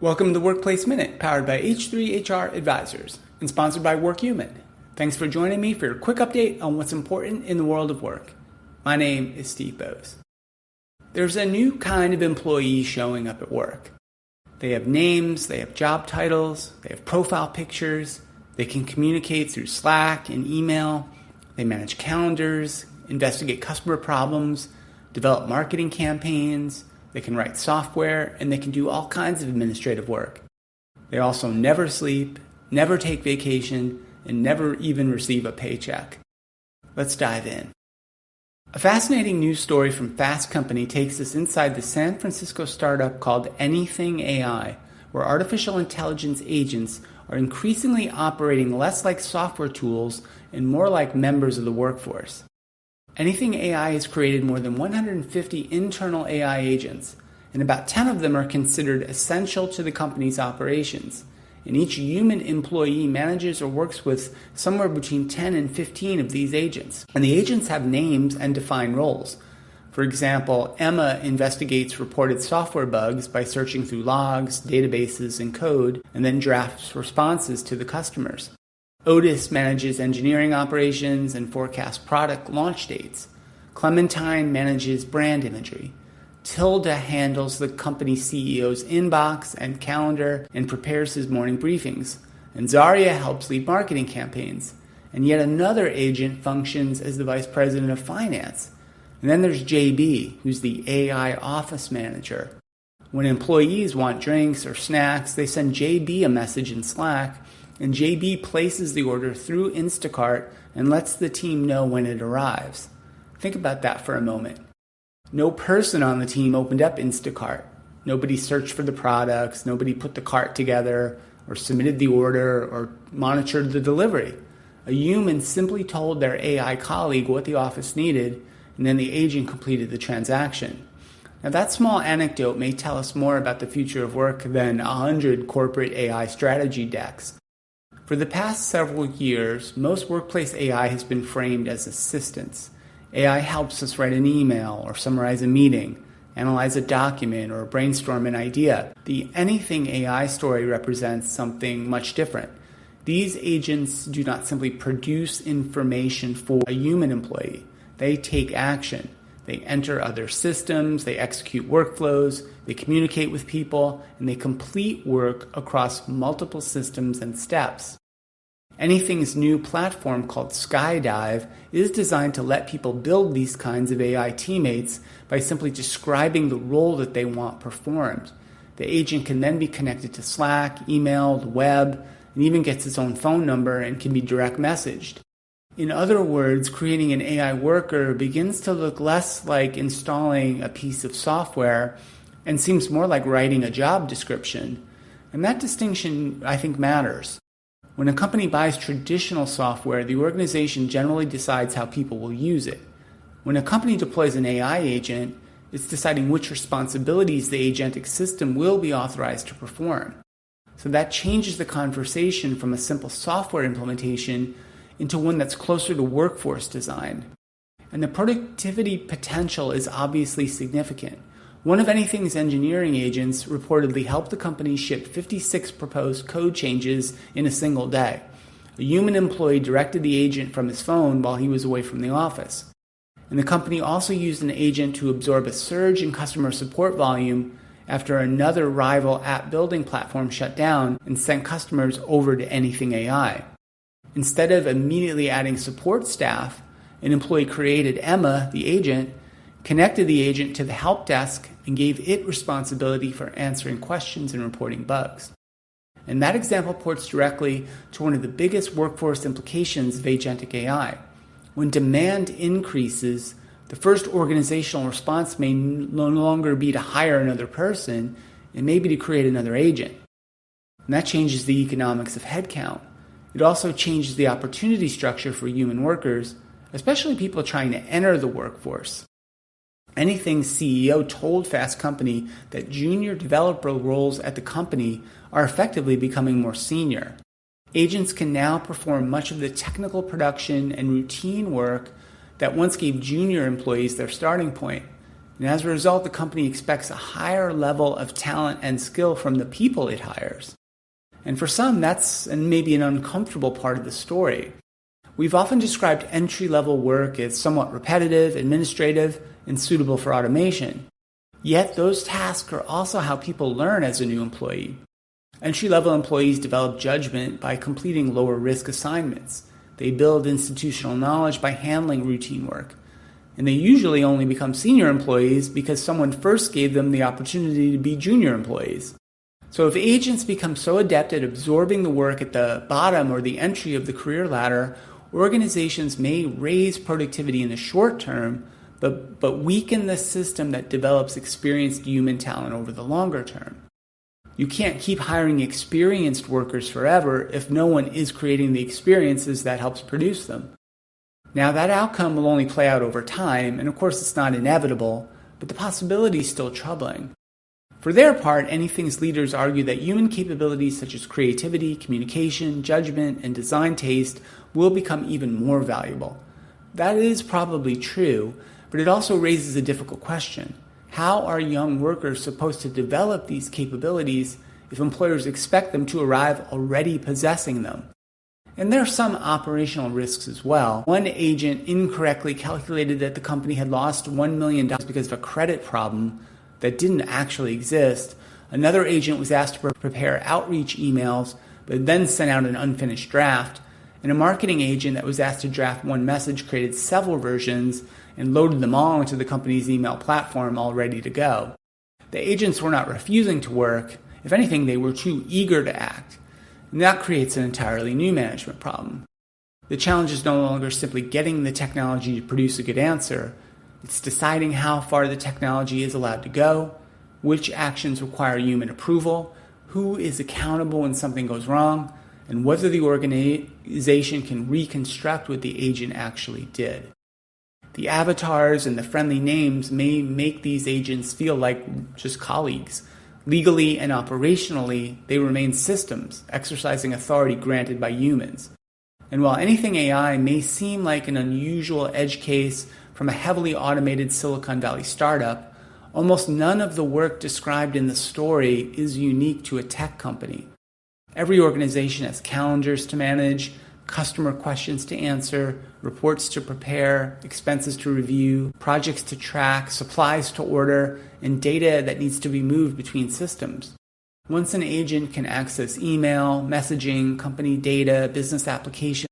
Welcome to the Workplace Minute, powered by H3HR Advisors and sponsored by WorkHuman. Thanks for joining me for a quick update on what's important in the world of work. My name is Steve Boese. There's a new kind of employee showing up at work. They have names, they have job titles, they have profile pictures, they can communicate through Slack and email, they manage calendars, investigate customer problems, develop marketing campaigns, they can write software, and they can do all kinds of administrative work. They also never sleep, never take vacation, and never even receive a paycheck. Let's dive in. A fascinating news story from Fast Company takes us inside the San Francisco startup called Anything AI, where artificial intelligence agents are increasingly operating less like software tools and more like members of the workforce. Anything AI has created more than 150 internal AI agents, and about 10 of them are considered essential to the company's operations. And each human employee manages or works with somewhere between 10 and 15 of these agents. And the agents have names and defined roles. For example, Emma investigates reported software bugs by searching through logs, databases, and code, and then drafts responses to the customers. Otis manages engineering operations and forecasts product launch dates. Clementine manages brand imagery. Tilda handles the company CEO's inbox and calendar and prepares his morning briefings. And Zaria helps lead marketing campaigns. And yet another agent functions as the vice president of finance. And then there's JB, who's the AI office manager. When employees want drinks or snacks, they send JB a message in Slack, and JB places the order through Instacart and lets the team know when it arrives. Think about that for a moment. No person on the team opened up Instacart. Nobody searched for the products, nobody put the cart together, or submitted the order, or monitored the delivery. A human simply told their AI colleague what the office needed, and then the agent completed the transaction. Now, that small anecdote may tell us more about the future of work than 100 corporate AI strategy decks. For the past several years, most workplace AI has been framed as assistance. AI helps us write an email or summarize a meeting, analyze a document, or brainstorm an idea. The Anything AI story represents something much different. These agents do not simply produce information for a human employee. They take action. They enter other systems, they execute workflows, they communicate with people, and they complete work across multiple systems and steps. Anything's new platform called Skydive is designed to let people build these kinds of AI teammates by simply describing the role that they want performed. The agent can then be connected to Slack, email, the web, and even gets its own phone number and can be direct messaged. In other words, creating an AI worker begins to look less like installing a piece of software and seems more like writing a job description. And that distinction, I think, matters. When a company buys traditional software, the organization generally decides how people will use it. When a company deploys an AI agent, it's deciding which responsibilities the agentic system will be authorized to perform. So that changes the conversation from a simple software implementation into one that's closer to workforce design. And the productivity potential is obviously significant. One of Anything's engineering agents reportedly helped the company ship 56 proposed code changes in a single day. A human employee directed the agent from his phone while he was away from the office. And the company also used an agent to absorb a surge in customer support volume after another rival app building platform shut down and sent customers over to Anything AI. Instead of immediately adding support staff, an employee created Emma, the agent, connected the agent to the help desk, and gave it responsibility for answering questions and reporting bugs. And that example ports directly to one of the biggest workforce implications of agentic AI. When demand increases, the first organizational response may no longer be to hire another person, it may be to create another agent. And that changes the economics of headcount. It also changes the opportunity structure for human workers, especially people trying to enter the workforce. Anything's CEO told Fast Company that junior developer roles at the company are effectively becoming more senior. Agents can now perform much of the technical production and routine work that once gave junior employees their starting point. And as a result, the company expects a higher level of talent and skill from the people it hires. And for some, that's maybe an uncomfortable part of the story. We've often described entry-level work as somewhat repetitive, administrative, and suitable for automation. Yet those tasks are also how people learn as a new employee. Entry-level employees develop judgment by completing lower-risk assignments. They build institutional knowledge by handling routine work. And they usually only become senior employees because someone first gave them the opportunity to be junior employees. So if agents become so adept at absorbing the work at the bottom or the entry of the career ladder, organizations may raise productivity in the short term, but weaken the system that develops experienced human talent over the longer term. You can't keep hiring experienced workers forever if no one is creating the experiences that helps produce them. Now, that outcome will only play out over time, and of course it's not inevitable, but the possibility is still troubling. For their part, Anything's leaders argue that human capabilities such as creativity, communication, judgment, and design taste will become even more valuable. That is probably true, but it also raises a difficult question. How are young workers supposed to develop these capabilities if employers expect them to arrive already possessing them? And there are some operational risks as well. One agent incorrectly calculated that the company had lost $1 million because of a credit problem that didn't actually exist. Another agent was asked to prepare outreach emails, but then sent out an unfinished draft. And a marketing agent that was asked to draft one message created several versions and loaded them all into the company's email platform all ready to go. The agents were not refusing to work. If anything, they were too eager to act. And that creates an entirely new management problem. The challenge is no longer simply getting the technology to produce a good answer. It's deciding how far the technology is allowed to go, which actions require human approval, who is accountable when something goes wrong, and whether the organization can reconstruct what the agent actually did. The avatars and the friendly names may make these agents feel like just colleagues. Legally and operationally, they remain systems, exercising authority granted by humans. And while Anything AI may seem like an unusual edge case from a heavily automated Silicon Valley startup, almost none of the work described in the story is unique to a tech company. Every organization has calendars to manage, customer questions to answer, reports to prepare, expenses to review, projects to track, supplies to order, and data that needs to be moved between systems. Once an agent can access email, messaging, company data, business applications,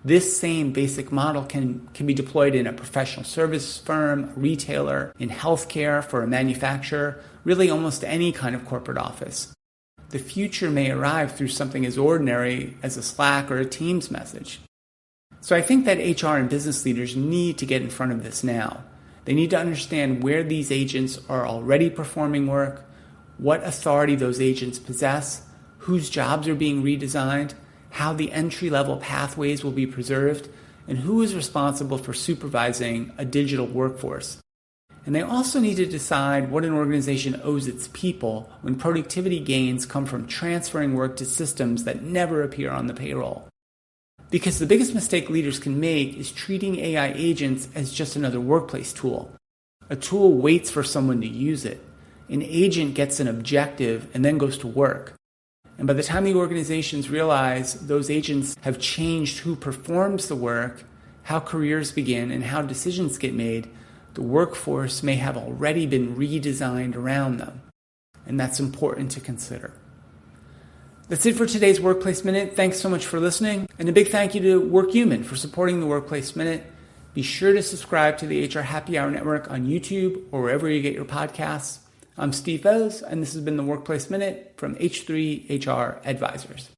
this same basic model can be deployed in a professional service firm, a retailer, in healthcare, for a manufacturer, really almost any kind of corporate office. The future may arrive through something as ordinary as a Slack or a Teams message. So I think that HR and business leaders need to get in front of this now. They need to understand where these agents are already performing work, what authority those agents possess, whose jobs are being redesigned, how the entry-level pathways will be preserved, and who is responsible for supervising a digital workforce. And they also need to decide what an organization owes its people when productivity gains come from transferring work to systems that never appear on the payroll. Because the biggest mistake leaders can make is treating AI agents as just another workplace tool. A tool waits for someone to use it. An agent gets an objective and then goes to work. And by the time the organizations realize those agents have changed who performs the work, how careers begin, and how decisions get made, the workforce may have already been redesigned around them. And that's important to consider. That's it for today's Workplace Minute. Thanks so much for listening. And a big thank you to WorkHuman for supporting the Workplace Minute. Be sure to subscribe to the HR Happy Hour Network on YouTube or wherever you get your podcasts. I'm Steve Boese, and this has been the Workplace Minute from H3 HR Advisors.